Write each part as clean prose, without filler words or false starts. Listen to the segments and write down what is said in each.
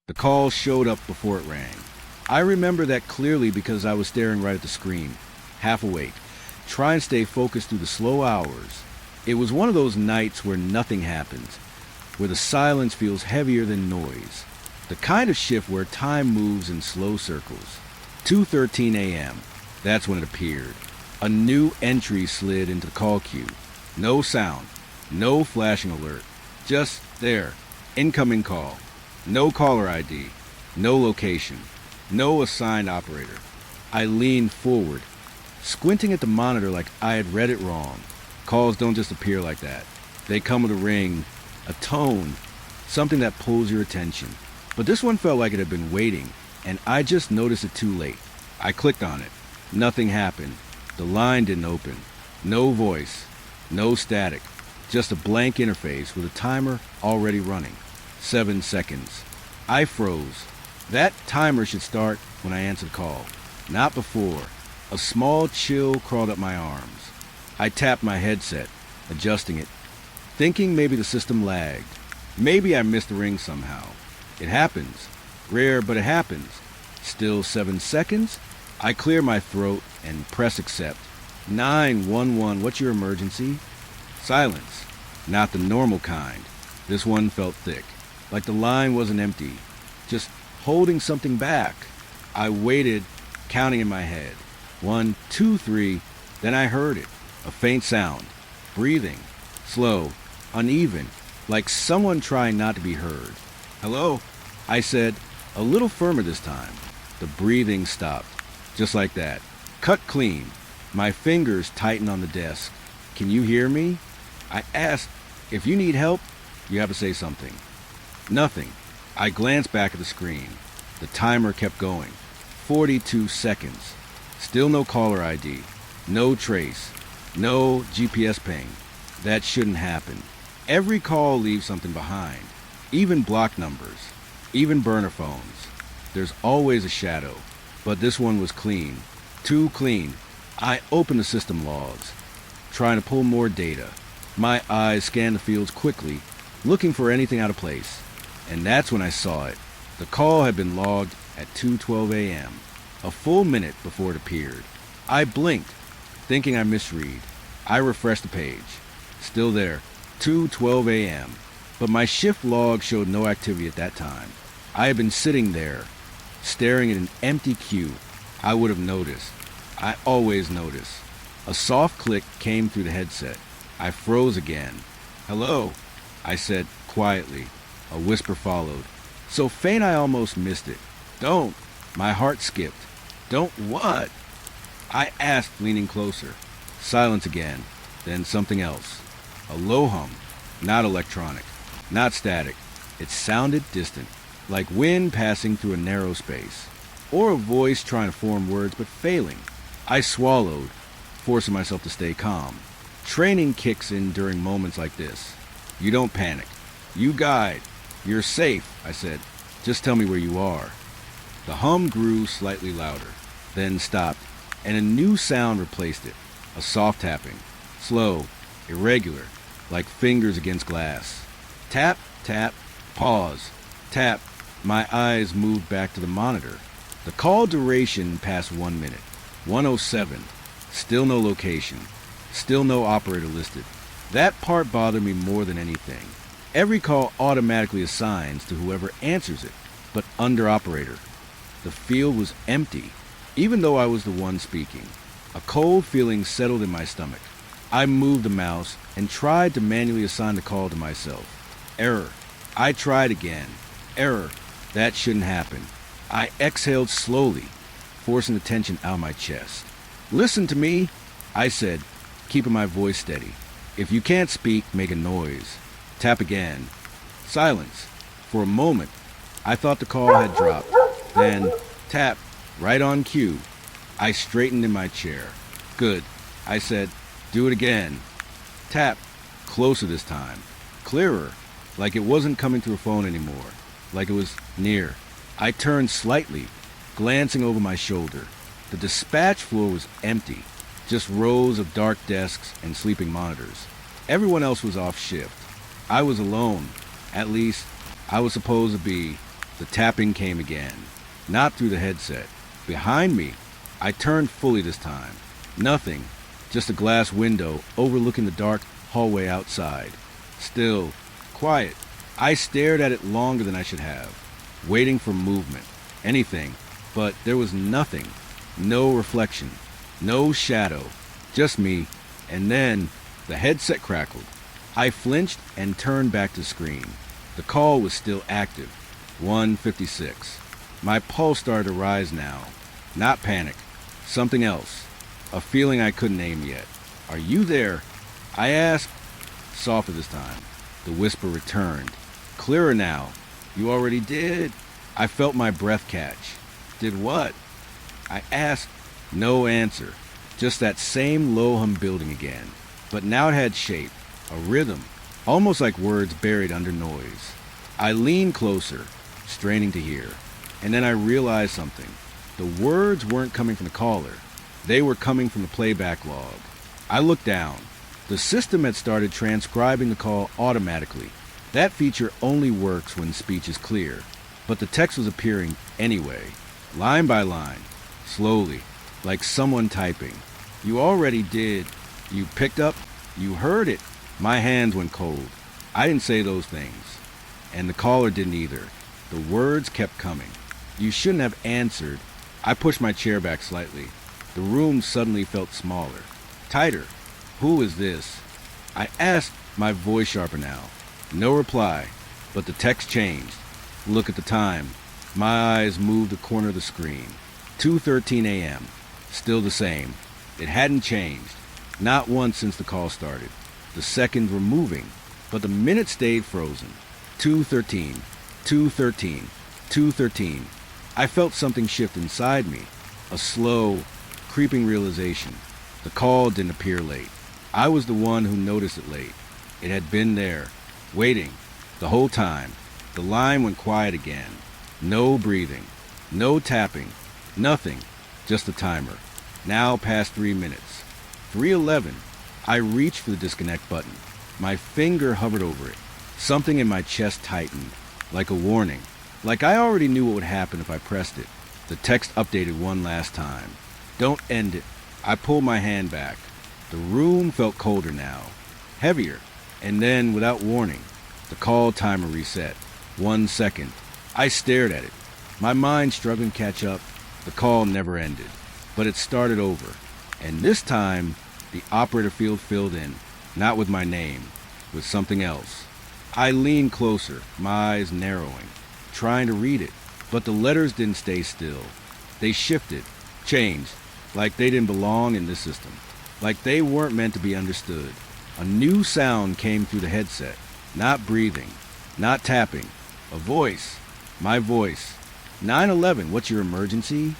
The call showed up before it rang. I remember that clearly because I was staring right at the screen, half awake, trying to stay focused through the slow hours. It was one of those nights where nothing happens, where the silence feels heavier than noise. The kind of shift where time moves in slow circles. 2:13 a.m. That's when it appeared. A new entry slid into the call queue. No sound, no flashing alert. Just there. Incoming call. No caller ID. No location. No assigned operator. I leaned forward, squinting at the monitor like I had read it wrong. Calls don't just appear like that. They come with a ring, a tone, something that pulls your attention. But this one felt like it had been waiting, and I just noticed it too late. I clicked on it. Nothing happened. The line didn't open. No voice. No static. Just a blank interface with a timer already running. 7 seconds. I froze. That timer should start when I answered the call, not before. A small chill crawled up my arms. I tapped my headset, adjusting it, thinking maybe the system lagged. Maybe I missed the ring somehow. It happens. Rare, but it happens. Still 7 seconds? I clear my throat and press accept. 911, what's your emergency? Silence. Not the normal kind. This one felt thick, like the line wasn't empty, just holding something back. I waited, counting in my head. 1, 2, 3, then I heard it. A faint sound. Breathing. Slow. Uneven. Like someone trying not to be heard. Hello? I said, a little firmer this time. The breathing stopped. Just like that. Cut clean. My fingers tightened on the desk. Can you hear me? I asked, if you need help, you have to say something. Nothing. I glanced back at the screen. The timer kept going. 42 seconds. Still no caller ID. No trace. No GPS ping. That shouldn't happen. Every call leaves something behind. Even block numbers. Even burner phones. There's always a shadow. But this one was clean. Too clean. I opened the system logs, trying to pull more data. My eyes scanned the fields quickly, looking for anything out of place. And that's when I saw it. The call had been logged at 2:12 a.m., a full minute before it appeared. I blinked, thinking I misread. I refreshed the page. Still there, 2:12 a.m., but my shift log showed no activity at that time. I had been sitting there, staring at an empty queue. I would have noticed. I always notice. A soft click came through the headset. I froze again. Hello, I said quietly. A whisper followed. So faint I almost missed it. Don't. My heart skipped. Don't what? I asked, leaning closer. Silence again. Then something else. A low hum. Not electronic. Not static. It sounded distant. Like wind passing through a narrow space. Or a voice trying to form words but failing. I swallowed, forcing myself to stay calm. Training kicks in during moments like this. You don't panic. You guide. You're safe, I said. Just tell me where you are. The hum grew slightly louder, then stopped, and a new sound replaced it. A soft tapping. Slow, irregular, like fingers against glass. Tap, tap, pause. Tap. My eyes moved back to the monitor. The call duration passed 1 minute. 1:07. Still no location. Still no operator listed. That part bothered me more than anything. Every call automatically assigns to whoever answers it, but under operator. The field was empty, even though I was the one speaking. A cold feeling settled in my stomach. I moved the mouse and tried to manually assign the call to myself. Error. I tried again. Error. That shouldn't happen. I exhaled slowly, forcing the tension out of my chest. Listen to me, I said, keeping my voice steady. If you can't speak, make a noise. Tap again. Silence. For a moment, I thought the call had dropped. Then, tap, right on cue. I straightened in my chair. Good, I said. Do it again. Tap. Closer this time. Clearer. Like it wasn't coming through a phone anymore. Like it was near. I turned slightly, glancing over my shoulder. The dispatch floor was empty. Just rows of dark desks and sleeping monitors. Everyone else was off shift. I was alone. At least, I was supposed to be. The tapping came again, not through the headset. Behind me, I turned fully this time. Nothing, just a glass window overlooking the dark hallway outside. Still, quiet. I stared at it longer than I should have, waiting for movement, anything, but there was nothing. No reflection, no shadow, just me, and then the headset crackled. I flinched and turned back to the screen. The call was still active, 156. My pulse started to rise now. Not panic, something else, a feeling I couldn't name yet. "Are you there?" I asked, softer this time. The whisper returned, clearer now. "You already did." I felt my breath catch. "Did what?" I asked. No answer, just that same low hum building again. But now it had shape, a rhythm, almost like words buried under noise. I leaned closer, straining to hear, and then I realized something. The words weren't coming from the caller. They were coming from the playback log. I looked down. The system had started transcribing the call automatically. That feature only works when speech is clear, but the text was appearing anyway, line by line, slowly, like someone typing. "You already did. You picked up. You heard it." My hands went cold. I didn't say those things, and the caller didn't either. The words kept coming. "You shouldn't have answered." I pushed my chair back slightly. The room suddenly felt smaller, tighter. "Who is this?" I asked, my voice sharper now. No reply, but the text changed. Look at the time. My eyes moved the corner of the screen. 2:13 a.m. Still the same. It hadn't changed. Not once since the call started. The seconds were moving, but the minutes stayed frozen. 2:13, 2:13, 2:13. I felt something shift inside me. A slow, creeping realization. The call didn't appear late. I was the one who noticed it late. It had been there, waiting, the whole time. The line went quiet again. No breathing, no tapping, nothing, just the timer. Now past 3 minutes. 3:11. I reached for the disconnect button. My finger hovered over it. Something in my chest tightened, like a warning, like I already knew what would happen if I pressed it. The text updated one last time. "Don't end it." I pulled my hand back. The room felt colder now, heavier, and then, without warning, the call timer reset. 1 second. I stared at it, my mind struggling to catch up. The call never ended, but it started over. And this time, the operator field filled in, not with my name, with something else. I leaned closer, my eyes narrowing, trying to read it, but the letters didn't stay still. They shifted, changed, like they didn't belong in this system, like they weren't meant to be understood. A new sound came through the headset, not breathing, not tapping, a voice, my voice. 911, what's your emergency?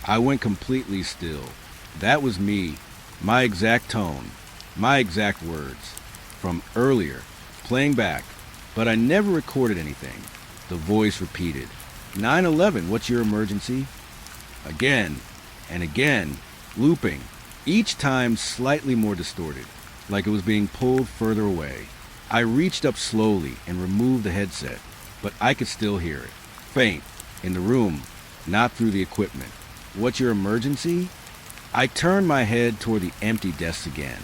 I went completely still. That was me, my exact tone, my exact words, from earlier, playing back, but I never recorded anything. The voice repeated, 911, what's your emergency? Again, and again, looping, each time slightly more distorted, like it was being pulled further away. I reached up slowly and removed the headset, but I could still hear it, faint, in the room, not through the equipment. What's your emergency? I turned my head toward the empty desks again,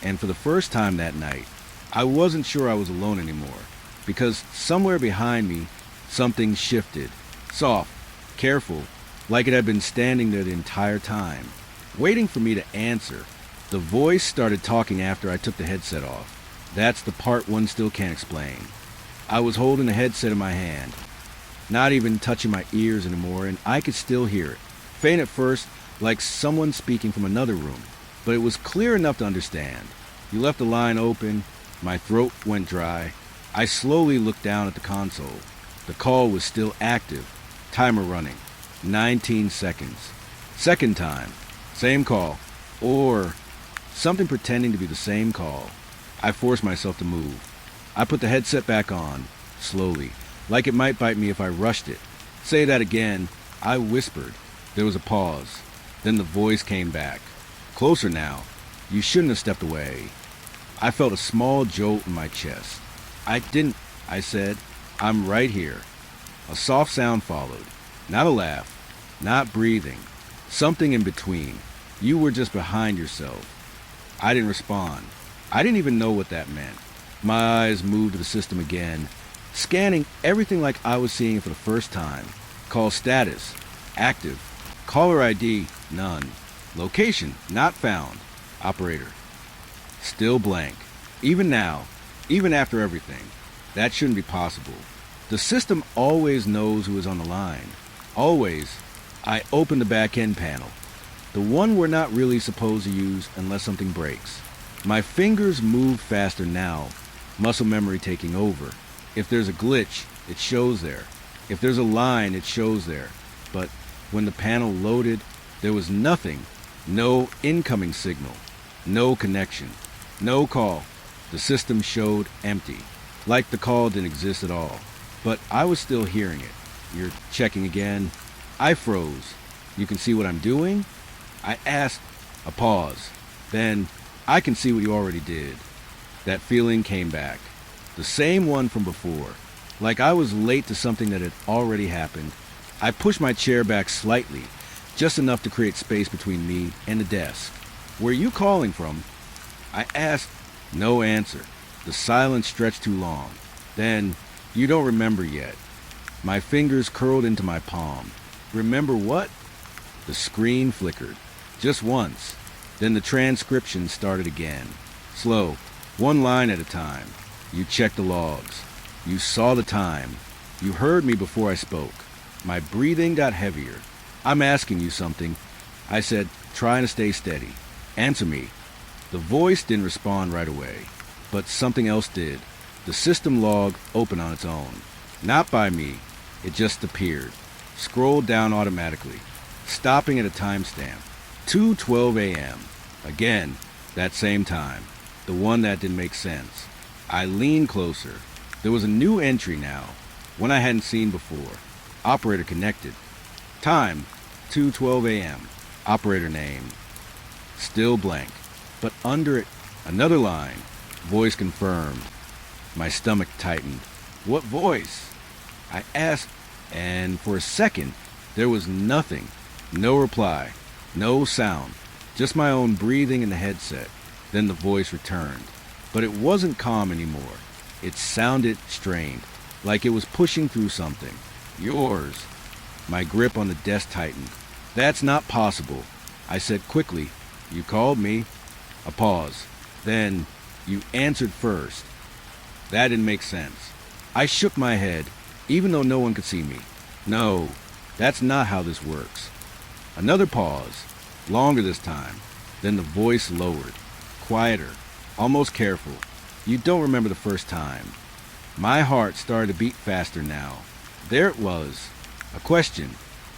and for the first time that night, I wasn't sure I was alone anymore, because somewhere behind me, something shifted, soft, careful, like it had been standing there the entire time, waiting for me to answer. The voice started talking after I took the headset off. That's the part one still can't explain. I was holding the headset in my hand, not even touching my ears anymore, and I could still hear it. Faint at first, like someone speaking from another room, but it was clear enough to understand. You left the line open, my throat went dry. I slowly looked down at the console. The call was still active, timer running, 19 seconds. Second time, same call, or something pretending to be the same call. I forced myself to move. I put the headset back on, slowly, like it might bite me if I rushed it. Say that again, I whispered. There was a pause. Then the voice came back. Closer now. You shouldn't have stepped away. I felt a small jolt in my chest. I didn't, I said. I'm right here. A soft sound followed. Not a laugh. Not breathing. Something in between. You were just behind yourself. I didn't respond. I didn't even know what that meant. My eyes moved to the system again, scanning everything like I was seeing it for the first time. Call status. Active. Caller ID. None. Location. Not found. Operator. Still blank. Even now. Even after everything. That shouldn't be possible. The system always knows who is on the line. Always. I open the back-end panel. The one we're not really supposed to use unless something breaks. My fingers move faster now. Muscle memory taking over. If there's a glitch, it shows there. If there's a line, it shows there. But when the panel loaded, there was nothing. No incoming signal. No connection. No call. The system showed empty. Like the call didn't exist at all. But I was still hearing it. You're checking again. I froze. You can see what I'm doing? I asked. A pause. Then, I can see what you already did. That feeling came back. The same one from before. Like I was late to something that had already happened. I pushed my chair back slightly, just enough to create space between me and the desk. Where are you calling from? I asked. No answer. The silence stretched too long. Then, you don't remember yet. My fingers curled into my palm. Remember what? The screen flickered. Just once. Then the transcription started again. Slow. One line at a time. You checked the logs. You saw the time. You heard me before I spoke. My breathing got heavier. I'm asking you something. I said, trying to stay steady. Answer me. The voice didn't respond right away. But something else did. The system log opened on its own. Not by me. It just appeared. Scrolled down automatically. Stopping at a timestamp. 2:12 a.m. Again, that same time. The one that didn't make sense. I leaned closer. There was a new entry now. One I hadn't seen before. Operator connected. Time, 2:12 a.m. Operator name. Still blank. But under it, another line. Voice confirmed. My stomach tightened. What voice? I asked, and for a second, there was nothing. No reply. No sound. Just my own breathing in the headset. Then the voice returned. But it wasn't calm anymore. It sounded strained, like it was pushing through something. Yours. My grip on the desk tightened. That's not possible. I said quickly, you called me. A pause. Then, you answered first. That didn't make sense. I shook my head, even though no one could see me. No, that's not how this works. Another pause. Longer this time. Then the voice lowered. Quieter. Almost careful. You don't remember the first time. My heart started to beat faster now. There it was. A question.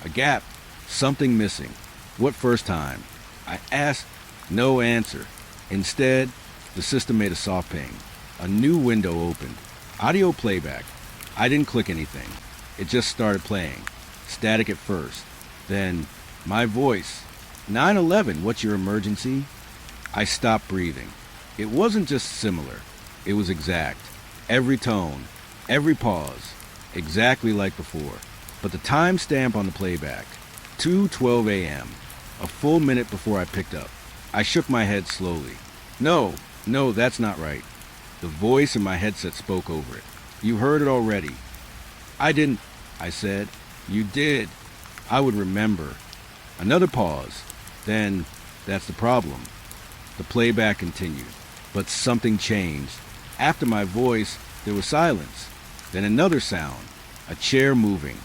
A gap. Something missing. What first time? I asked. No answer. Instead, the system made a soft ping. A new window opened. Audio playback. I didn't click anything. It just started playing. Static at first. Then, my voice. 911, what's your emergency? I stopped breathing. It wasn't just similar. It was exact. Every tone. Every pause. Exactly like before. But the timestamp on the playback. 2:12 a.m. A full minute before I picked up. I shook my head slowly. No, that's not right. The voice in my headset spoke over it. You heard it already. I didn't, I said. You did. I would remember. Another pause. Then, that's the problem. The playback continued. But something changed. After my voice, there was silence. Then another sound. A chair moving.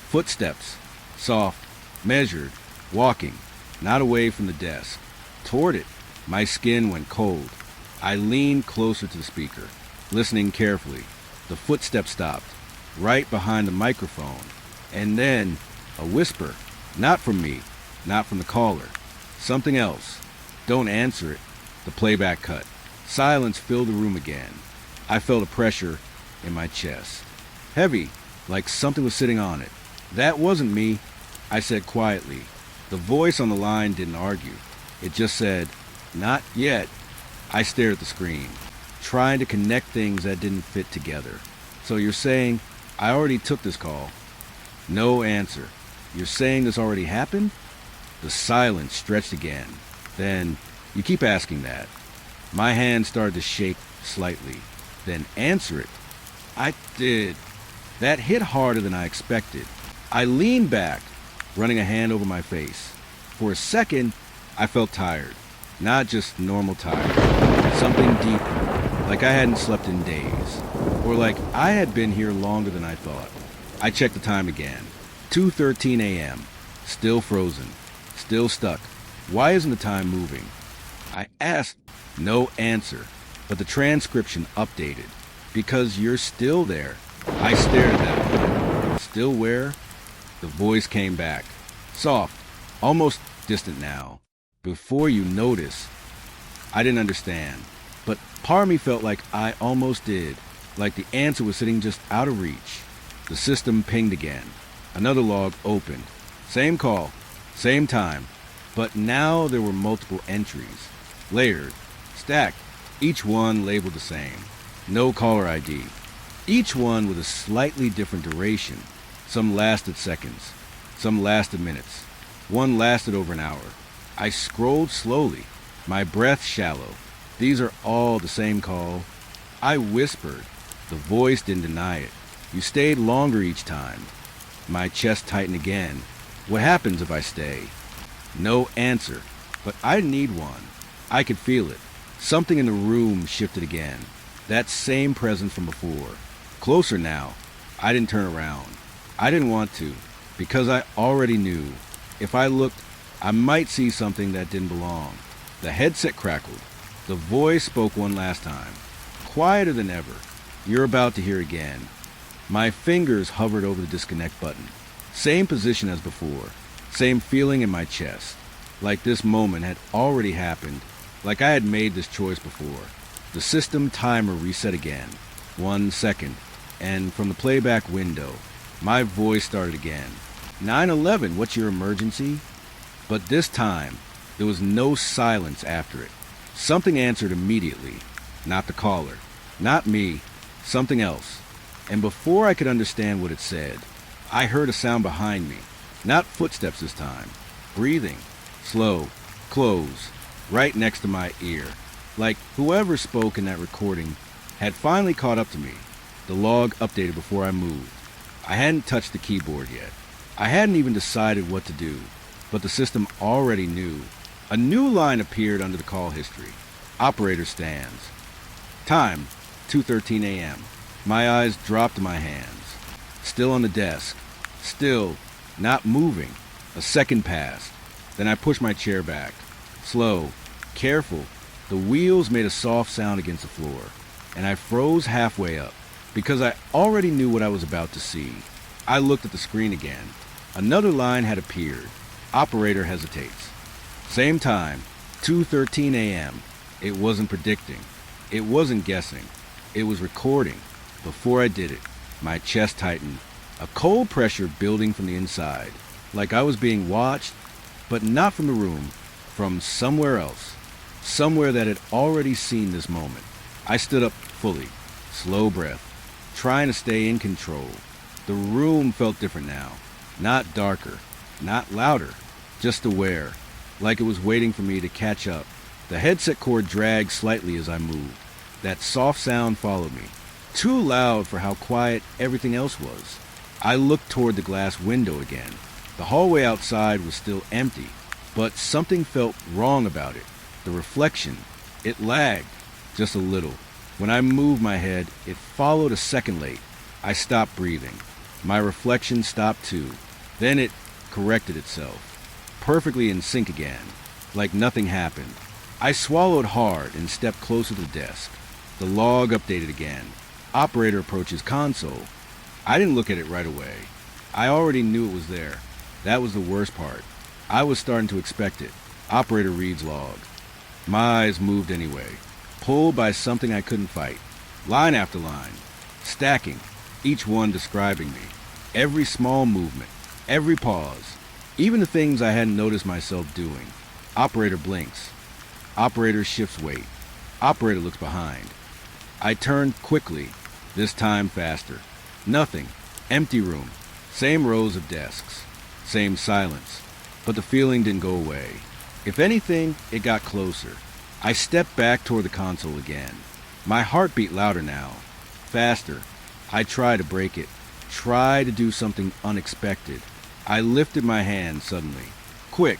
Footsteps. Soft. Measured. Walking. Not away from the desk. Toward it. My skin went cold. I leaned closer to the speaker, listening carefully. The footsteps stopped, right behind the microphone. And then, a whisper. Not from me, not from the caller. Something else. Don't answer it. The playback cut. Silence filled the room again. I felt a pressure in my chest. Heavy, like something was sitting on it. That wasn't me, I said quietly. The voice on the line didn't argue. It just said, not yet. I stared at the screen, trying to connect things that didn't fit together. So you're saying, I already took this call. No answer. You're saying this already happened? The silence stretched again. Then, you keep asking that. My hand started to shake slightly. Then answer it. I did. That hit harder than I expected. I leaned back, running a hand over my face. For a second, I felt tired. Not just normal tired. Something deeper, like I hadn't slept in days. Or like I had been here longer than I thought. I checked the time again. 2:13 a.m. Still frozen. Still stuck. Why isn't the time moving? I asked. No answer. But the transcription updated. Because you're still there. I stared at that. Still where? The voice came back. Soft. Almost distant now. Before you notice. I didn't understand. But part of me felt like I almost did. Like the answer was sitting just out of reach. The system pinged again. Another log opened. Same call. Same time. But now there were multiple entries. Layered. Stacked. Each one labeled the same. No caller ID. Each one with a slightly different duration. Some lasted seconds. Some lasted minutes. One lasted over an hour. I scrolled slowly. My breath shallow. These are all the same call. I whispered. The voice didn't deny it. You stayed longer each time. My chest tightened again. What happens if I stay? No answer. But I need one. I could feel it. Something in the room shifted again. That same presence from before. Closer now. I didn't turn around. I didn't want to. Because I already knew. If I looked, I might see something that didn't belong. The headset crackled. The voice spoke one last time. Quieter than ever. You're about to hear again. My fingers hovered over the disconnect button. Same position as before. Same feeling in my chest. Like this moment had already happened. Like I had made this choice before. The system timer reset again. 1 second. And from the playback window, my voice started again. 911, what's your emergency? But this time, there was no silence after it. Something answered immediately. Not the caller. Not me. Something else. And before I could understand what it said, I heard a sound behind me. Not footsteps this time. Breathing. Slow. Close. Right next to my ear. Like whoever spoke in that recording had finally caught up to me. The log updated before I moved. I hadn't touched the keyboard yet. I hadn't even decided what to do. But the system already knew. A new line appeared under the call history. Operator stands. Time, 2:13 a.m. My eyes dropped to my hands. Still on the desk. Still, not moving. A second passed. Then I pushed my chair back. Slow, careful. The wheels made a soft sound against the floor. And I froze halfway up. Because I already knew what I was about to see. I looked at the screen again. Another line had appeared. Operator hesitates. Same time, 2:13 a.m. It wasn't predicting. It wasn't guessing. It was recording. Before I did it, my chest tightened. A cold pressure building from the inside. Like I was being watched, but not from the room. From somewhere else. Somewhere that had already seen this moment. I stood up fully. Slow breath. Trying to stay in control. The room felt different now. Not darker. Not louder. Just aware. Like it was waiting for me to catch up. The headset cord dragged slightly as I moved. That soft sound followed me. Too loud for how quiet everything else was. I looked toward the glass window again. The hallway outside was still empty, but something felt wrong about it. The reflection, it lagged, just a little. When I moved my head, it followed a second late. I stopped breathing. My reflection stopped too. Then it corrected itself. Perfectly in sync again, like nothing happened. I swallowed hard and stepped closer to the desk. The log updated again. Operator approaches console. I didn't look at it right away. I already knew it was there. That was the worst part. I was starting to expect it. Operator reads log. My eyes moved anyway, pulled by something I couldn't fight. Line after line, stacking, each one describing me. Every small movement, every pause, even the things I hadn't noticed myself doing. Operator blinks. Operator shifts weight. Operator looks behind. I turned quickly, this time faster. Nothing. Empty room. Same rows of desks. Same silence. But the feeling didn't go away. If anything, it got closer. I stepped back toward the console again. My heart beat louder now. Faster. I tried to break it. Try to do something unexpected. I lifted my hand suddenly. Quick.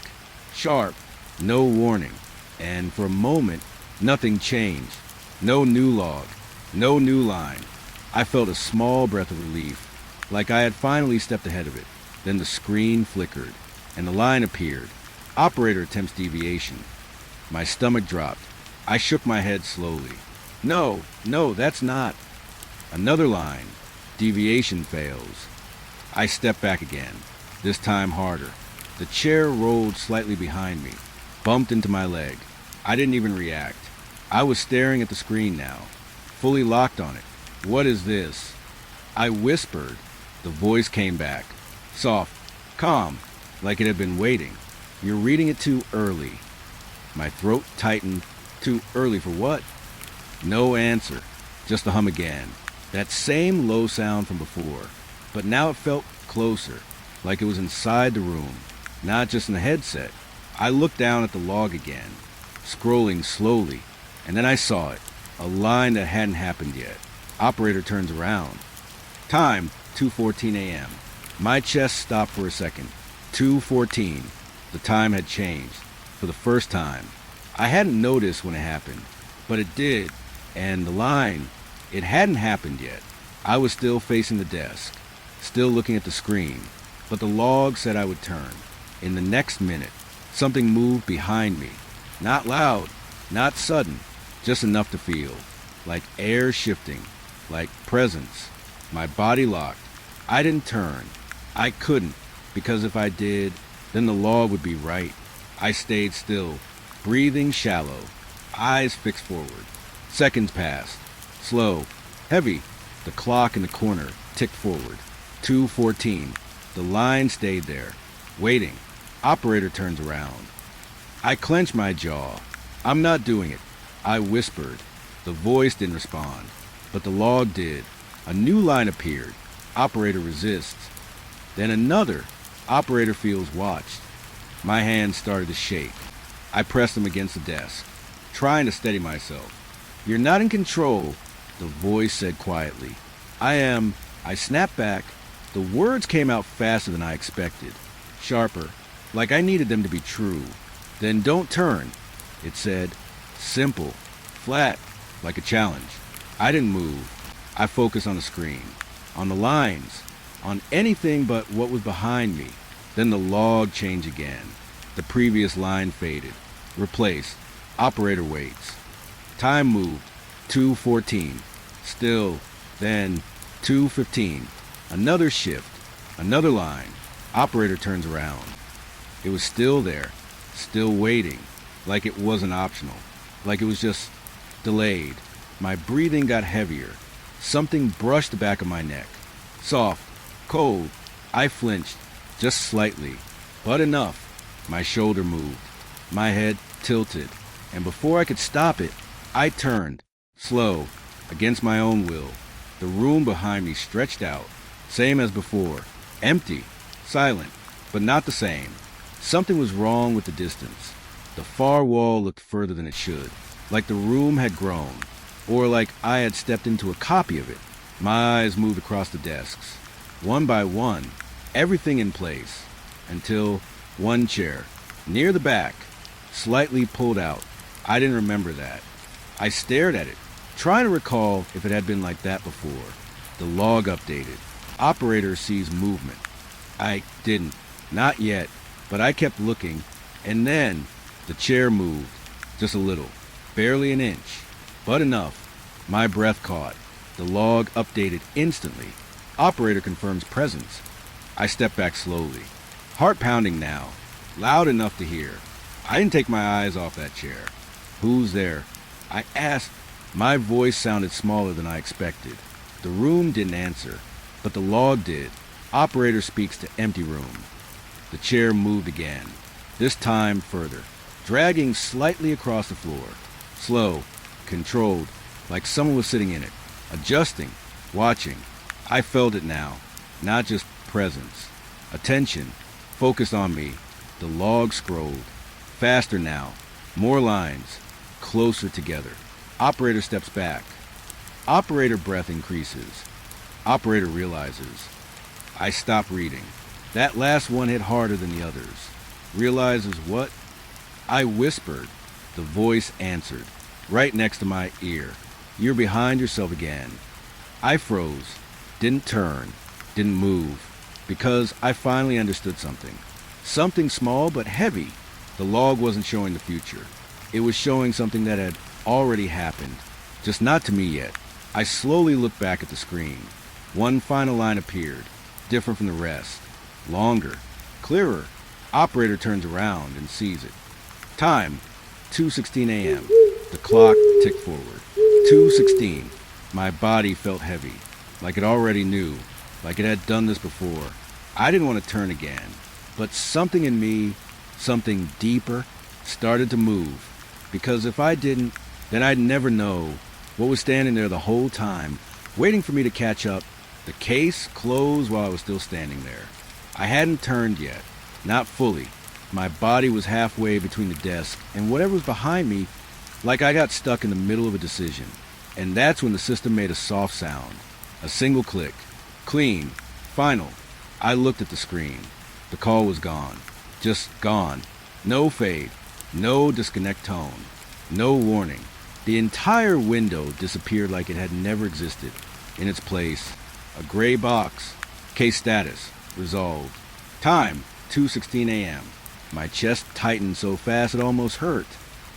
Sharp. No warning. And for a moment, nothing changed. No new log. No new line. I felt a small breath of relief, like I had finally stepped ahead of it. Then the screen flickered, and the line appeared. Operator attempts deviation. My stomach dropped. I shook my head slowly. No, that's not. Another line. Deviation fails. I stepped back again, this time harder. The chair rolled slightly behind me, bumped into my leg. I didn't even react. I was staring at the screen now, fully locked on it. What is this? I whispered. The voice came back. Soft, calm, like it had been waiting. You're reading it too early. My throat tightened. Too early for what? No answer. Just the hum again. That same low sound from before. But now it felt closer, like it was inside the room, not just in the headset. I looked down at the log again, scrolling slowly, and then I saw it. A line that hadn't happened yet. Operator turns around. Time, 2:14 a.m. My chest stopped for a second. 2:14. The time had changed. For the first time. I hadn't noticed when it happened, but it did. And the line, it hadn't happened yet. I was still facing the desk, still looking at the screen, but the log said I would turn. In the next minute, something moved behind me. Not loud, not sudden, just enough to feel. Like air shifting, like presence. My body locked. I didn't turn. I couldn't, because if I did, then the log would be right. I stayed still, breathing shallow, eyes fixed forward. Seconds passed. Slow, heavy. The clock in the corner ticked forward. 2:14. The line stayed there, waiting. Operator turns around. I clenched my jaw. I'm not doing it. I whispered. The voice didn't respond, but the log did. A new line appeared. Operator resists. Then another. Operator feels watched. My hands started to shake. I pressed them against the desk, trying to steady myself. You're not in control, the voice said quietly. I am. I snapped back. The words came out faster than I expected. Sharper, like I needed them to be true. Then don't turn, it said. Simple. Flat, like a challenge. I didn't move. I focused on the screen, on the lines, on anything but what was behind me. Then the log changed again. The previous line faded. Replaced. Operator waits. Time moved. 2:14. Still. Then 2:15. Another shift. Another line. Operator turns around. It was still there. Still waiting. Like it wasn't optional. Like it was just delayed. My breathing got heavier. Something brushed the back of my neck. Soft. Cold. I flinched. Just slightly. But enough. My shoulder moved. My head tilted. And before I could stop it, I turned. Slow. Against my own will. The room behind me stretched out. Same as before. Empty. Silent. But not the same. Something was wrong with the distance. The far wall looked further than it should. Like the room had grown. Or like I had stepped into a copy of it. My eyes moved across the desks. One by one. Everything in place. Until one chair. Near the back. Slightly pulled out. I didn't remember that. I stared at it, trying to recall if it had been like that before. The log updated. Operator sees movement. I didn't. Not yet. But I kept looking. And then the chair moved. Just a little. Barely an inch. But enough. My breath caught. The log updated instantly. Operator confirms presence. I stepped back slowly. Heart pounding now. Loud enough to hear. I didn't take my eyes off that chair. Who's there? I asked. My voice sounded smaller than I expected. The room didn't answer, but the log did. Operator speaks to empty room. The chair moved again, this time further, dragging slightly across the floor. Slow, controlled, like someone was sitting in it, adjusting, watching. I felt it now, not just presence. Attention, focused on me. The log scrolled. Faster now. More lines. Closer together. Operator steps back. Operator breath increases. Operator realizes. I stop reading. That last one hit harder than the others. Realizes what? I whispered. The voice answered, right next to my ear. You're behind yourself again. I froze. Didn't turn. Didn't move. Because I finally understood something. Something small but heavy. The log wasn't showing the future. It was showing something that had already happened. Just not to me yet. I slowly looked back at the screen. One final line appeared, different from the rest. Longer. Clearer. Operator turns around and sees it. Time, 2:16 a.m. The clock ticked forward. 2:16. My body felt heavy, like it already knew, like it had done this before. I didn't want to turn again, but something in me, something deeper, started to move. Because if I didn't, then I'd never know what was standing there the whole time, waiting for me to catch up. The case closed while I was still standing there. I hadn't turned yet, not fully. My body was halfway between the desk and whatever was behind me, like I got stuck in the middle of a decision. And that's when the system made a soft sound. A single click. Clean. Final. I looked at the screen. The call was gone. Just gone. No fade. No disconnect tone. No warning. The entire window disappeared like it had never existed. In its place, a gray box. Case status. Resolved. Time, 2:16 a.m. My chest tightened so fast it almost hurt.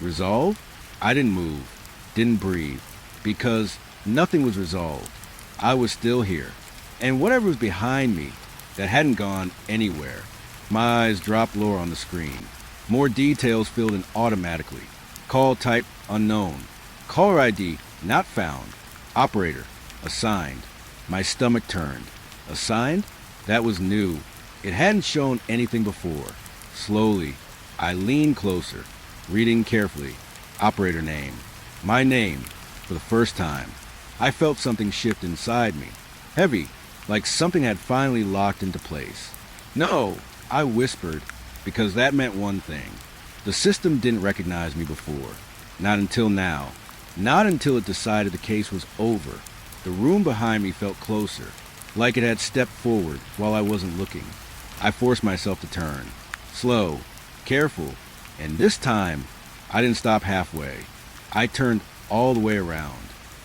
Resolved? I didn't move. Didn't breathe. Because nothing was resolved. I was still here. And whatever was behind me that hadn't gone anywhere. My eyes dropped lower on the screen. More details filled in automatically. Call type unknown. Caller ID not found. Operator assigned. My stomach turned. Assigned? That was new. It hadn't shown anything before. Slowly, I leaned closer, reading carefully. Operator name. My name. For the first time, I felt something shift inside me. Heavy, like something had finally locked into place. No, I whispered, because that meant one thing. The system didn't recognize me before. Not until now. Not until it decided the case was over. The room behind me felt closer, like it had stepped forward while I wasn't looking. I forced myself to turn. Slow, careful, and this time, I didn't stop halfway. I turned all the way around.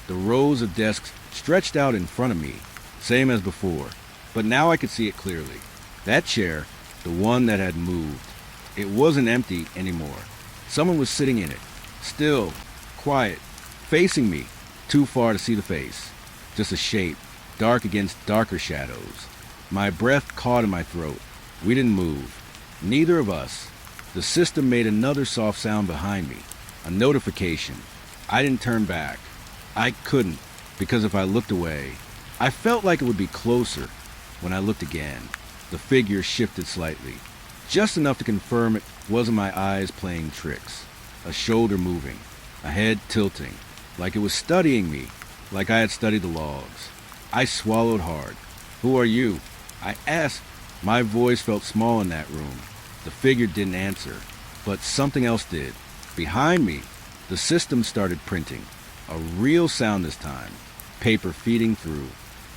The rows of desks stretched out in front of me, same as before, but now I could see it clearly. That chair, the one that had moved, it wasn't empty anymore. Someone was sitting in it, still, quiet, facing me, too far to see the face. Just a shape, dark against darker shadows. My breath caught in my throat. We didn't move. Neither of us. The system made another soft sound behind me. A notification. I didn't turn back. I couldn't, because if I looked away, I felt like it would be closer. When I looked again, the figure shifted slightly. Just enough to confirm it wasn't my eyes playing tricks. A shoulder moving. A head tilting. Like it was studying me. Like I had studied the logs. I swallowed hard. Who are you? I asked. My voice felt small in that room. The figure didn't answer, but something else did. Behind me, the system started printing. A real sound this time. Paper feeding through.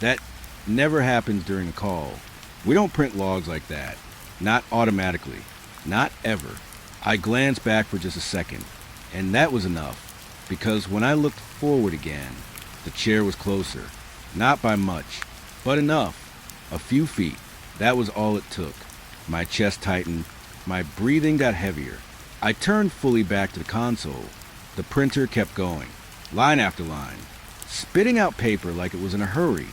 That never happens during a call. We don't print logs like that. Not automatically. Not ever. I glanced back for just a second, and that was enough, because when I looked forward again, the chair was closer. Not by much, but enough. A few feet. That was all it took. My chest tightened. My breathing got heavier. I turned fully back to the console. The printer kept going, line after line, spitting out paper like it was in a hurry,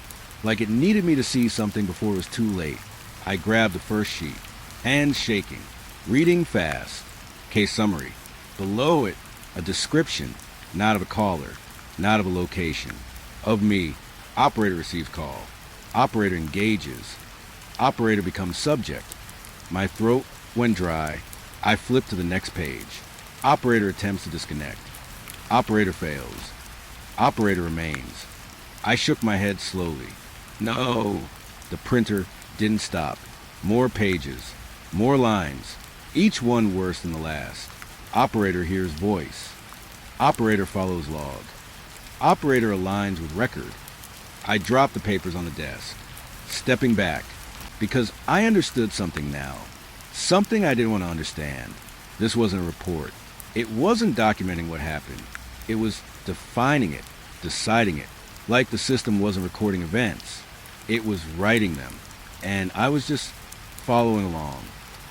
like it needed me to see something before it was too late. I grabbed the first sheet, hands shaking, reading fast. Case summary. Below it, a description, not of a caller, not of a location. Of me. Operator receives call. Operator engages. Operator becomes subject. My throat went dry. I flipped to the next page. Operator attempts to disconnect. Operator fails. Operator remains. I shook my head slowly. No. The printer didn't stop. More pages, more lines, each one worse than the last. Operator hears voice. Operator follows log. Operator aligns with record. I dropped the papers on the desk, stepping back, because I understood something now. Something I didn't want to understand. This wasn't a report. It wasn't documenting what happened. It was defining it, deciding it, like the system wasn't recording events. It was writing them, and I was just following along.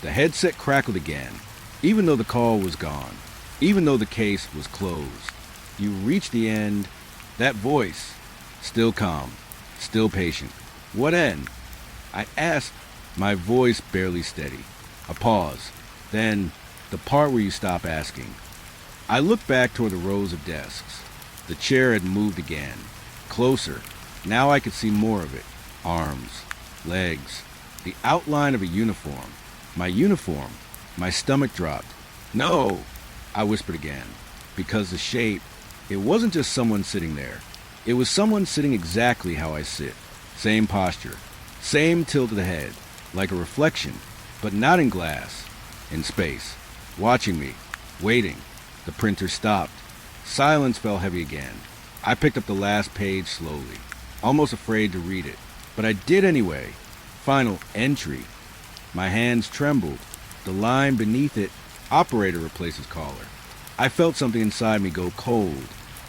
The headset crackled again, even though the call was gone, even though the case was closed. You reach the end. That voice, still calm, still patient. What end? I asked, my voice barely steady. A pause. Then, the part where you stop asking. I looked back toward the rows of desks. The chair had moved again. Closer. Now I could see more of it. Arms, legs, the outline of a uniform. My uniform. My stomach dropped. No! I whispered again. Because the shape, it wasn't just someone sitting there. It was someone sitting exactly how I sit. Same posture. Same tilt of the head. Like a reflection. But not in glass. In space. Watching me. Waiting. The printer stopped. Silence fell heavy again. I picked up the last page slowly. Almost afraid to read it. But I did anyway. Final entry. My hands trembled. The line beneath it. Operator replaces caller. I felt something inside me go cold.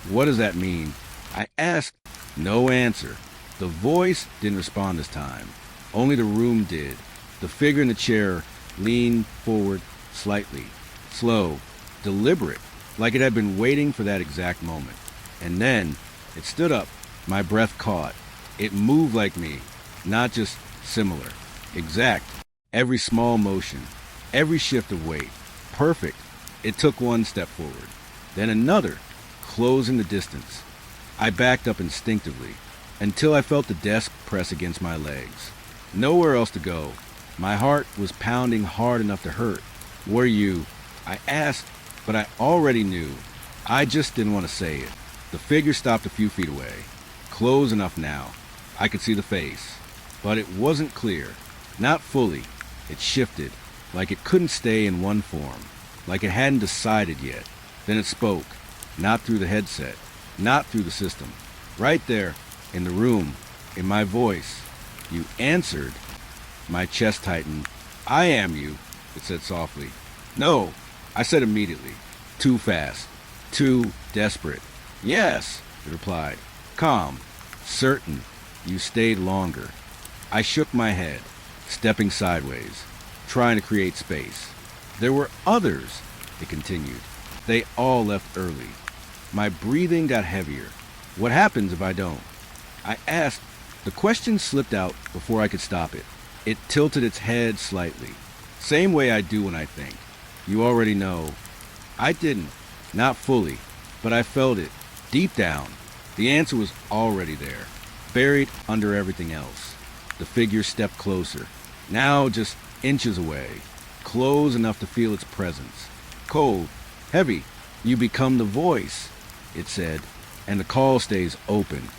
What does that mean? I asked. No answer. The voice didn't respond this time. Only the room did. The figure in the chair leaned forward slightly. Slow. Deliberate. Like it had been waiting for that exact moment. And then it stood up. My breath caught. It moved like me. Not just similar. Exact. Every small motion. Every shift of weight. Perfect. It took one step forward. Then another. Closing the distance. I backed up instinctively. Until I felt the desk press against my legs. Nowhere else to go. My heart was pounding hard enough to hurt. Were you? I asked, but I already knew. I just didn't want to say it. The figure stopped a few feet away. Close enough now. I could see the face. But it wasn't clear. Not fully. It shifted. Like it couldn't stay in one form. Like it hadn't decided yet. Then it spoke. Not through the headset. Not through the system. Right there. In the room. In my voice. You answered. My chest tightened. I am you, it said softly. No, I said immediately. Too fast. Too desperate. Yes, it replied. Calm. Certain. You stayed longer. I shook my head, stepping sideways, trying to create space. There were others, it continued. They all left early. My breathing got heavier. What happens if I don't? I asked. The question slipped out before I could stop it. It tilted its head slightly. Same way I do when I think. You already know. I didn't. Not fully. But I felt it. Deep down. The answer was already there. Buried under everything else. The figure stepped closer. Now just inches away. Close enough to feel its presence. Cold. Heavy. You become the voice, it said. And the call stays open.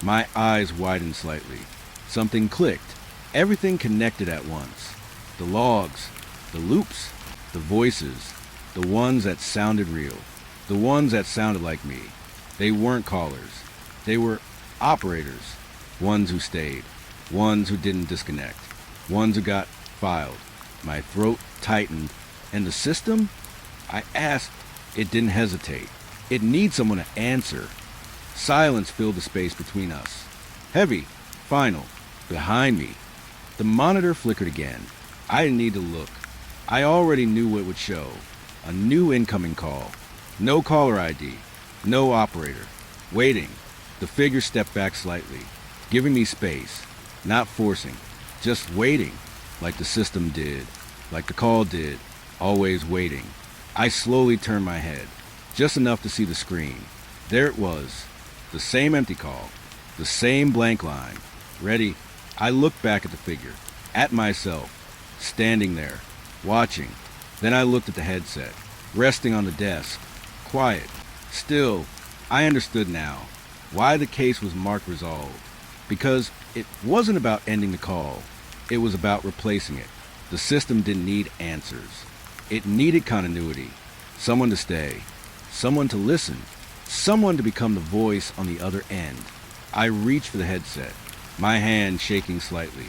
My eyes widened slightly. Something clicked. Everything connected at once. The logs, the loops, the voices, the ones that sounded real, the ones that sounded like me. They weren't callers. They were operators. Ones who stayed. Ones who didn't disconnect. Ones who got filed. My throat tightened. And the system? I asked. It didn't hesitate. It needs someone to answer. Silence filled the space between us. Heavy. Final. Behind me. The monitor flickered again. I didn't need to look. I already knew what it would show. A new incoming call. No caller ID. No operator. Waiting. The figure stepped back slightly, giving me space. Not forcing. Just waiting. Like the system did. Like the call did. Always waiting. I slowly turned my head. Just enough to see the screen. There it was. The same empty call. The same blank line. Ready. I looked back at the figure. At myself. Standing there. Watching. Then I looked at the headset. Resting on the desk. Quiet. Still. I understood now. Why the case was marked resolved. Because it wasn't about ending the call. It was about replacing it. The system didn't need answers. It needed continuity. Someone to stay. Someone to listen. Someone to become the voice on the other end. I reached for the headset, my hand shaking slightly,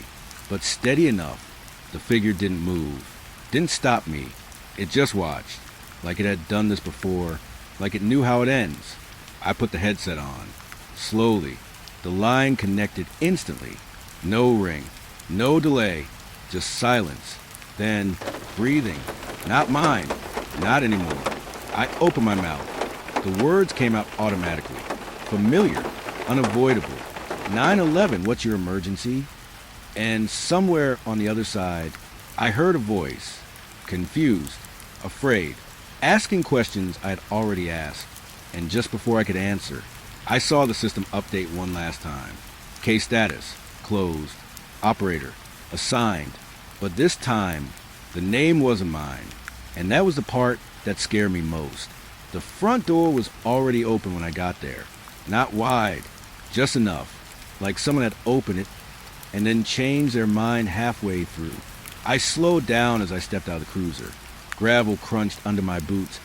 but steady enough. The figure didn't move, didn't stop me. It just watched, like it had done this before, like it knew how it ends. I put the headset on. Slowly, the line connected instantly. No ring, no delay, just silence. Then, breathing. Not mine, not anymore. I opened my mouth. The words came out automatically. Familiar, unavoidable. 911, what's your emergency? And somewhere on the other side, I heard a voice, confused, afraid, asking questions I'd already asked. And just before I could answer, I saw the system update one last time. Case status, closed. Operator, assigned. But this time, the name wasn't mine. And that was the part that scared me most. The front door was already open when I got there. Not wide, just enough, like someone had opened it and then changed their mind halfway through. I slowed down as I stepped out of the cruiser. Gravel crunched under my boots,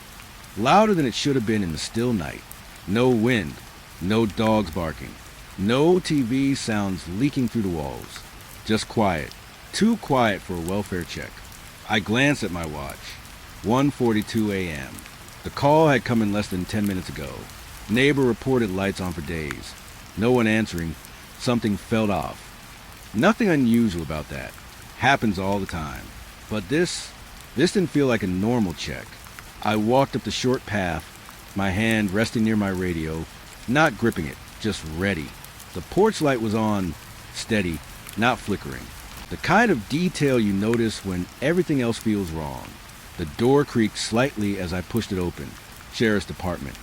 louder than it should have been in the still night. No wind, no dogs barking, no TV sounds leaking through the walls. Just quiet, too quiet for a welfare check. I glanced at my watch. 1:42 a.m. The call had come in less than 10 minutes ago. Neighbor reported lights on for days. No one answering. Something fell off. Nothing unusual about that. Happens all the time. But this didn't feel like a normal check. I walked up the short path, my hand resting near my radio, not gripping it, just ready. The porch light was on, steady, not flickering. The kind of detail you notice when everything else feels wrong. The door creaked slightly as I pushed it open. Sheriff's Department.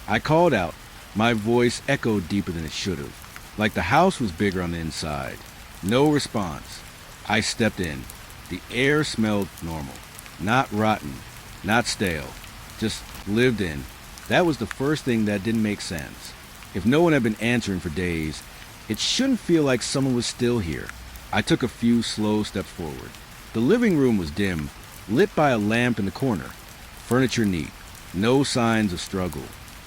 I called out. My voice echoed deeper than it should have, like the house was bigger on the inside. No response. I stepped in. The air smelled normal. Not rotten, not stale. Just lived in. That was the first thing that didn't make sense. If no one had been answering for days, it shouldn't feel like someone was still here. I took a few slow steps forward. The living room was dim, lit by a lamp in the corner. Furniture neat. No signs of struggle.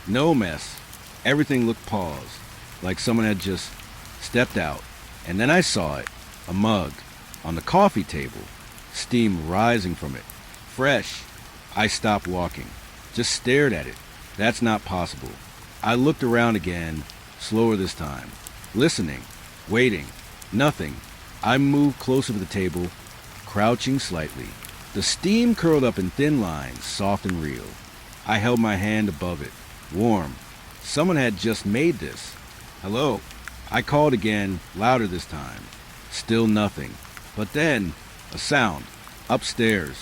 No mess. Everything looked paused, like someone had just stepped out. And then I saw it. A mug. On the coffee table. Steam rising from it. Fresh. I stopped walking. Just stared at it. That's not possible. I looked around again, slower this time. Listening. Waiting. Nothing. I moved closer to the table, crouching slightly. The steam curled up in thin lines, soft and real. I held my hand above it, warm. Someone had just made this. Hello. I called again, louder this time. Still nothing. But then, a sound. Upstairs.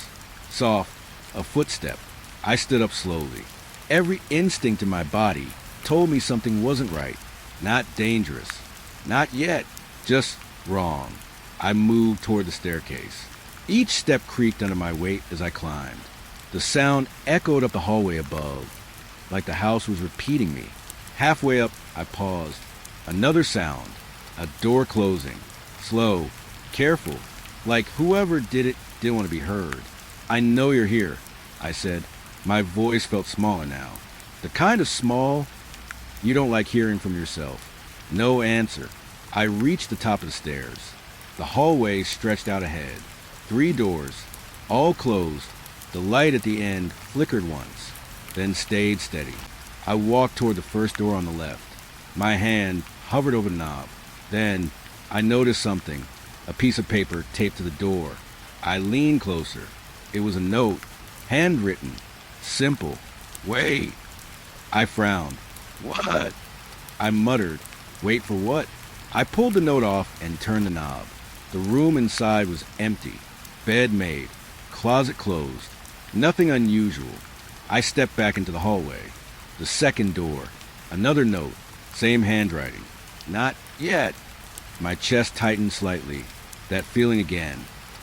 Soft. A footstep. I stood up slowly. Every instinct in my body told me something wasn't right. Not dangerous. Not yet. Just wrong. I moved toward the staircase. Each step creaked under my weight as I climbed. The sound echoed up the hallway above, like the house was repeating me. Halfway up, I paused. Another sound. A door closing. Slow. Careful. Like whoever did it didn't want to be heard. I know you're here, I said. My voice felt smaller now. The kind of small you don't like hearing from yourself. No answer. I reached the top of the stairs. The hallway stretched out ahead. 3 doors, all closed. The light at the end flickered once, then stayed steady. I walked toward the first door on the left. My hand hovered over the knob. Then I noticed something, a piece of paper taped to the door. I leaned closer. It was a note, handwritten, simple. Wait. I frowned. What? I muttered. Wait for what? I pulled the note off and turned the knob. The room inside was empty. Bed made. Closet closed. Nothing unusual. I stepped back into the hallway. The second door. Another note. Same handwriting. Not yet. My chest tightened slightly. That feeling again.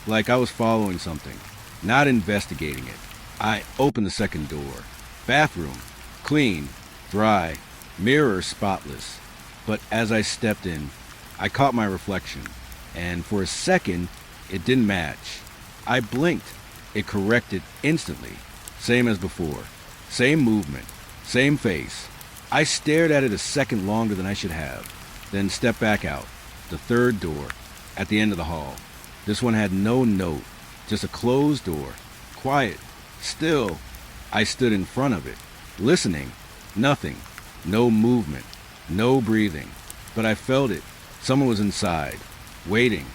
Like I was following something. Not investigating it. I opened the second door. Bathroom. Clean. Dry. Mirror spotless. But as I stepped in, I caught my reflection. And for a second, It didn't match. I blinked. It corrected instantly. Same as before. Same movement. Same face. I stared at it a second longer than I should have, then stepped back out. The third door, at the end of the hall. This one had no note, just a closed door. Quiet. Still. I stood in front of it, listening. Nothing. No movement. No breathing. But I felt it. Someone was inside, waiting.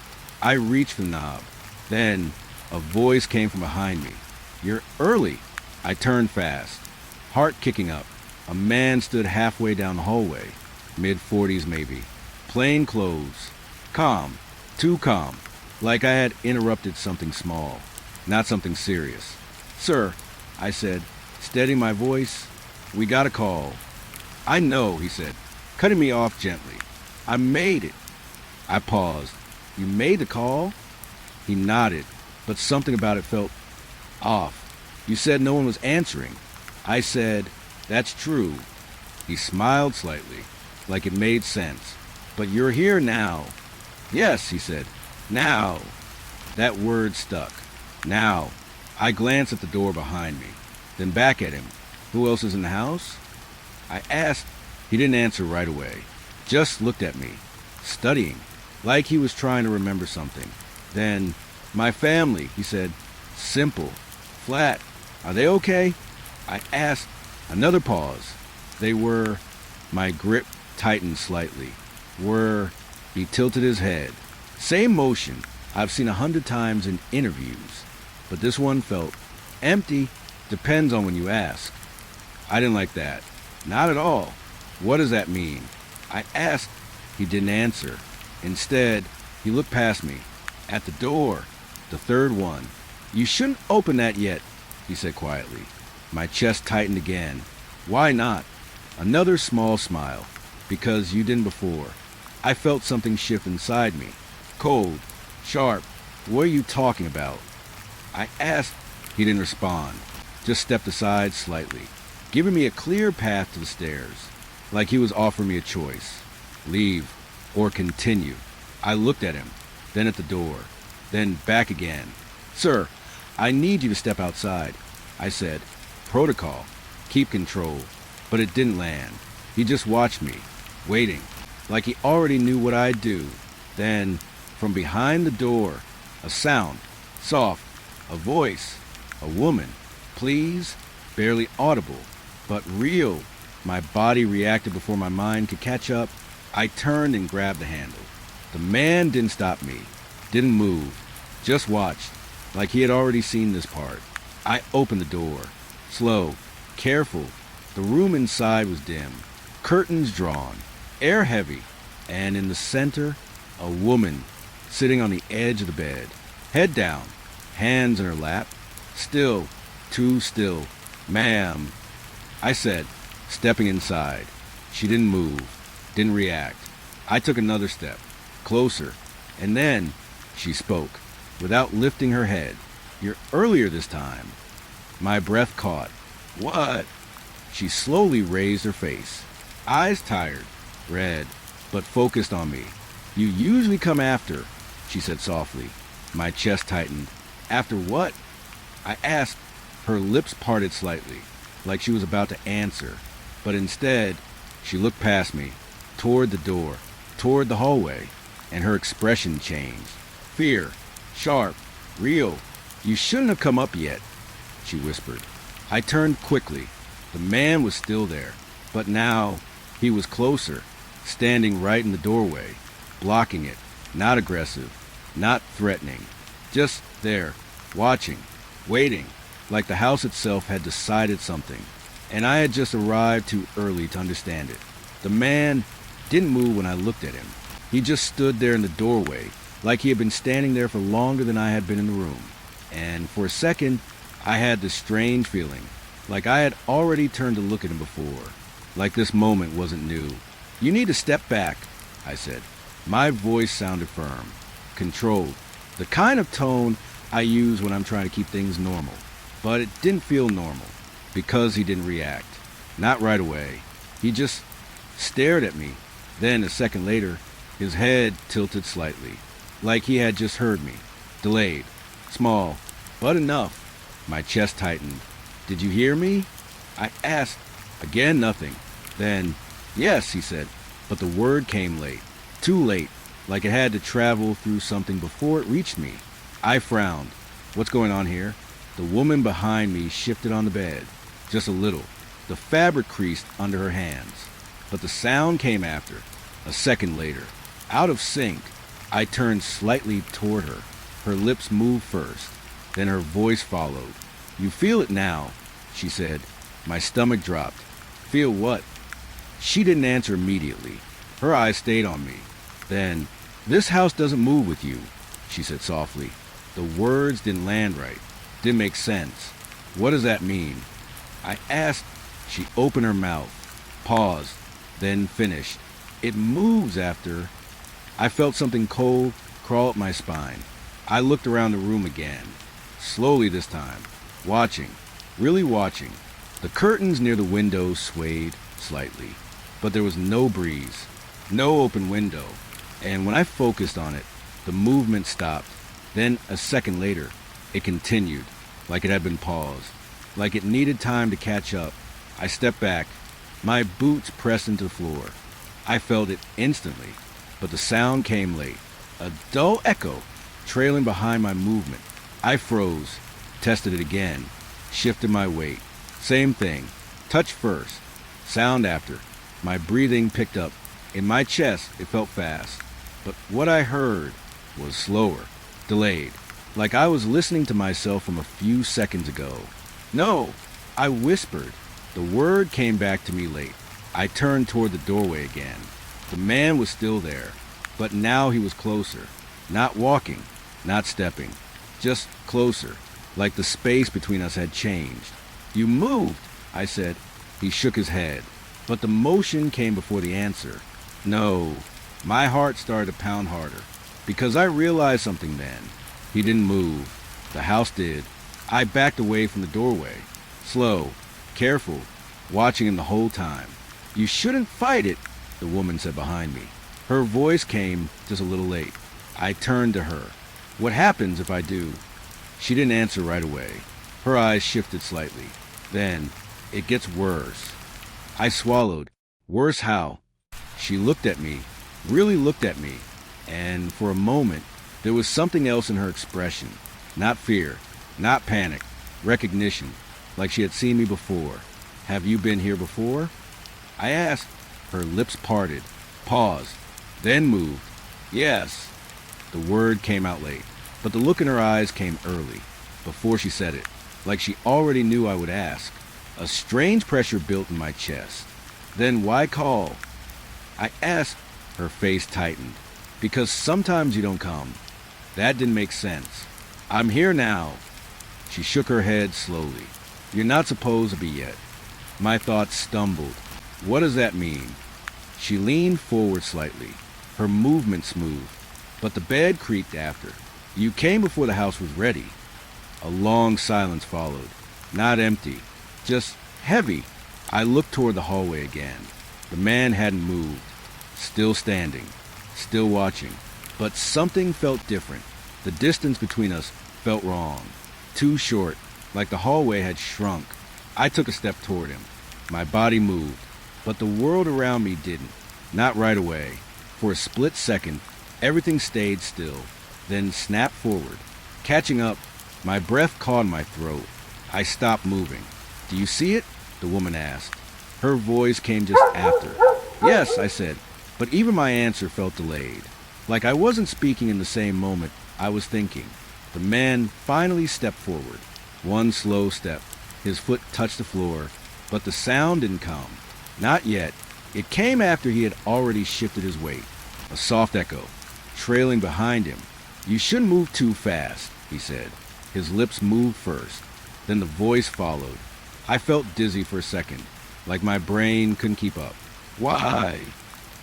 I reached the knob. Then a voice came from behind me. "You're early." I turned fast, heart kicking up. A man stood halfway down the hallway, mid-40s maybe, plain clothes, calm, too calm, like I had interrupted something small, not something serious. "Sir," I said, steadying my voice, "we got a call." "I know," he said, cutting me off gently. "I made it." I paused. "You made the call?" He nodded, but something about it felt off. "You said no one was answering." I said, "That's true." He smiled slightly, like it made sense. "But you're here now." "Yes," he said. "Now." That word stuck. Now. I glanced at the door behind me, then back at him. "Who else is in the house?" I asked. He didn't answer right away. Just looked at me, studying, like he was trying to remember something. Then, "My family," he said. Simple. Flat. "Are they okay?" I asked. Another pause. "They were." My grip tightened slightly. "Were." He tilted his head. Same motion I've seen 100 times in interviews. But this one felt empty. Depends on when you ask. I didn't like that. Not at all. "What does that mean?" I asked. He didn't answer. Instead, he looked past me. At the door. The third one. "You shouldn't open that yet," he said quietly. My chest tightened again. "Why not?" Another small smile. "Because you didn't before." I felt something shift inside me. Cold. Sharp. "What are you talking about?" I asked. He didn't respond. Just stepped aside slightly, giving me a clear path to the stairs, like he was offering me a choice. Leave or continue. I looked at him, then at the door, then back again. "Sir, I need you to step outside," I said. Protocol. Keep control. But it didn't land. He just watched me, waiting, like he already knew what I'd do. Then, from behind the door, a sound, soft, a voice, a woman. Please, barely audible, but real. My body reacted before my mind could catch up. I turned and grabbed the handle. The man didn't stop me, didn't move, just watched, like he had already seen this part. I opened the door, slow, careful. The room inside was dim, curtains drawn, air heavy, and in the center, a woman sitting on the edge of the bed, head down, hands in her lap, still, too still. "Ma'am," I said, stepping inside. She didn't move, didn't react. I took another step, closer, and then she spoke, without lifting her head. "You're earlier this time." My breath caught. "What?" She slowly raised her face, eyes tired, red, but focused on me. "You usually come after," she said softly. My chest tightened. "After what?" I asked. Her lips parted slightly, like she was about to answer, but instead, she looked past me, toward the door, toward the hallway, and her expression changed. Fear, sharp, real. "You shouldn't have come up yet," she whispered. I turned quickly. The man was still there, but now he was closer, standing right in the doorway, blocking it, not aggressive, not threatening, just there, watching, waiting, like the house itself had decided something, and I had just arrived too early to understand it. The man didn't move when I looked at him. He just stood there in the doorway, like he had been standing there for longer than I had been in the room. And for a second, I had this strange feeling, like I had already turned to look at him before, like this moment wasn't new. "You need to step back," I said. My voice sounded firm, controlled, the kind of tone I use when I'm trying to keep things normal. But it didn't feel normal, because he didn't react. Not right away. He just stared at me. Then, a second later, his head tilted slightly, like he had just heard me. Delayed. Small. But enough. My chest tightened. Did you hear me? I asked. Again, nothing. Then, yes, he said. But the word came late. Too late. Like it had to travel through something before it reached me. I frowned. What's going on here? The woman behind me shifted on the bed. Just a little. The fabric creased under her hands. But the sound came after. A second later. Out of sync. I turned slightly toward her. Her lips moved first. Then her voice followed. You feel it now, she said. My stomach dropped. Feel what? She didn't answer immediately. Her eyes stayed on me. Then, this house doesn't move with you, she said softly. The words didn't land right. Didn't make sense. What does that mean? I asked. She opened her mouth, paused, then finished. It moves after. I felt something cold crawl up my spine. I looked around the room again. Slowly this time. Watching. Really watching. The curtains near the window swayed slightly. But there was no breeze. No open window. And when I focused on it, the movement stopped. Then, a second later, it continued, like it had been paused. Like it needed time to catch up. I stepped back. My boots pressed into the floor. I felt it instantly. But the sound came late. A dull echo, trailing behind my movement. I froze. Tested it again. Shifted my weight. Same thing. Touch first. Sound after. My breathing picked up. In my chest, it felt fast. But what I heard was slower. Delayed. Like I was listening to myself from a few seconds ago. No! I whispered. The word came back to me late. I turned toward the doorway again. The man was still there. But now he was closer. Not walking. Not stepping. Just closer. Like the space between us had changed. You moved, I said. He shook his head. But the motion came before the answer. No. My heart started to pound harder. Because I realized something then. He didn't move. The house did. I backed away from the doorway. Slow. Careful. Watching him the whole time. You shouldn't fight it, the woman said behind me. Her voice came just a little late. I turned to her. What happens if I do? She didn't answer right away. Her eyes shifted slightly. Then, it gets worse. I swallowed. Worse how? She looked at me, really looked at me, and for a moment, there was something else in her expression. Not fear, not panic, recognition, like she had seen me before. Have you been here before? I asked. Her lips parted, paused, then moved. Yes. The word came out late, but the look in her eyes came early, before she said it, like she already knew I would ask. A strange pressure built in my chest. Then why call? I asked. Her face tightened. Because sometimes you don't come. That didn't make sense. I'm here now. She shook her head slowly. You're not supposed to be yet. My thoughts stumbled. What does that mean? She leaned forward slightly, her movement smooth, but the bed creaked after. You came before the house was ready. A long silence followed. Not empty, just heavy. I looked toward the hallway again. The man hadn't moved. Still standing. Still watching. But something felt different. The distance between us felt wrong. Too short, like the hallway had shrunk. I took a step toward him. My body moved, but the world around me didn't. Not right away. For a split second, everything stayed still, then snapped forward. Catching up, my breath caught in my throat. I stopped moving. Do you see it? The woman asked. Her voice came just after. Yes, I said, but even my answer felt delayed. Like I wasn't speaking in the same moment I was thinking. The man finally stepped forward. One slow step. His foot touched the floor, but the sound didn't come. Not yet. It came after he had already shifted his weight. A soft echo, trailing behind him. You shouldn't move too fast, he said. His lips moved first. Then the voice followed. I felt dizzy for a second, like my brain couldn't keep up. Why?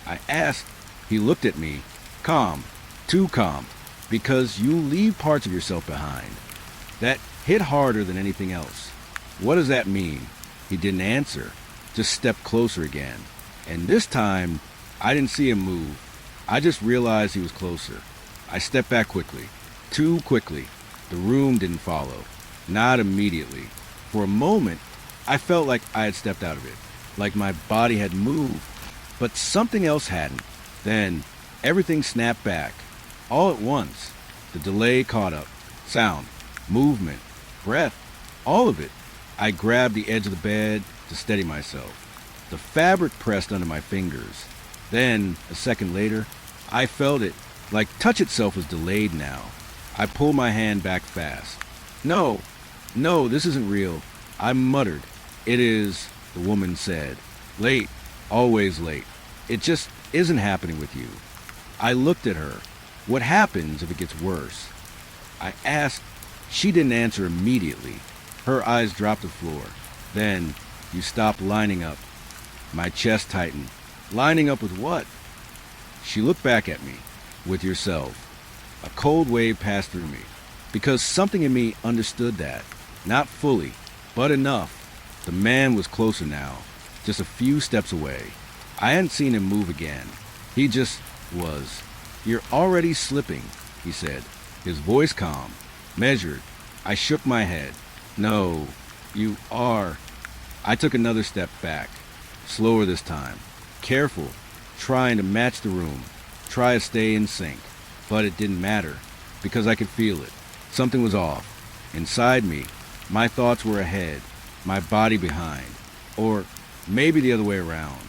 I asked. He looked at me. Calm. Too calm. Because you leave parts of yourself behind. That hit harder than anything else. What does that mean? He didn't answer. Just stepped closer again. And this time, I didn't see him move. I just realized he was closer. I stepped back quickly. Too quickly. The room didn't follow. Not immediately. For a moment, I felt like I had stepped out of it, like my body had moved, but something else hadn't. Then, everything snapped back. All at once. The delay caught up. Sound, movement, breath, all of it. I grabbed the edge of the bed to steady myself. The fabric pressed under my fingers. Then, a second later, I felt it, like touch itself was delayed now. I pulled my hand back fast. No, this isn't real. I muttered. It is, the woman said. Late, always late. It just isn't happening with you. I looked at her. What happens if it gets worse? I asked. She didn't answer immediately. Her eyes dropped to the floor. Then, you stopped lining up. My chest tightened. Lining up with what? She looked back at me. With yourself. A cold wave passed through me. Because something in me understood that. Not fully, but enough. The man was closer now. Just a few steps away. I hadn't seen him move again. He just was. You're already slipping, he said. His voice calm. Measured. I shook my head. No, you are. I took another step back. Slower this time. Careful. Trying to match the room. Try to stay in sync. But it didn't matter. Because I could feel it. Something was off. Inside me, my thoughts were ahead. My body behind. Or maybe the other way around.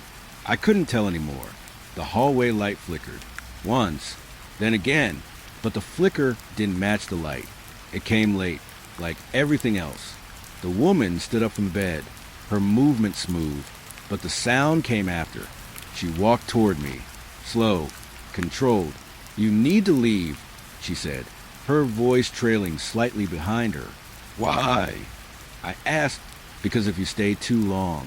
I couldn't tell anymore. The hallway light flickered. Once. Then again. But the flicker didn't match the light. It came late. Like everything else. The woman stood up from bed. Her movement smooth. But the sound came after. She walked toward me. Slow. Controlled. You need to leave, she said. Her voice trailing slightly behind her. Why? I asked. Because if you stay too long.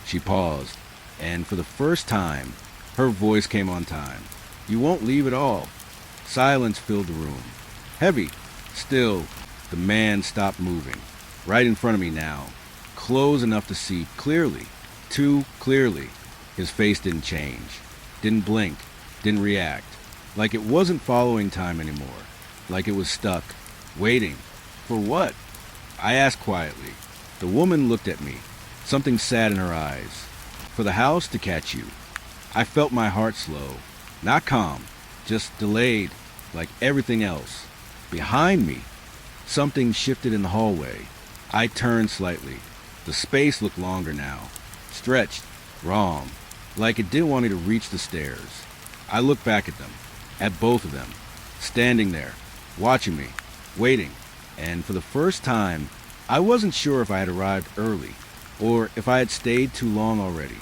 She paused. And for the first time, her voice came on time. You won't leave at all. Silence filled the room. Heavy. Still, the man stopped moving. Right in front of me now. Close enough to see clearly. Too clearly. His face didn't change. Didn't blink. Didn't react. Like it wasn't following time anymore. Like it was stuck. Waiting. For what? I asked quietly. The woman looked at me. Something sad in her eyes. For the house to catch you. I felt my heart slow. Not calm. Just delayed. Like everything else. Behind me. Something shifted in the hallway. I turned slightly. The space looked longer now. Stretched. Wrong. Like it didn't want me to reach the stairs. I looked back at them. At both of them. Standing there. Watching me. Waiting. And for the first time, I wasn't sure if I had arrived early, or if I had stayed too long already.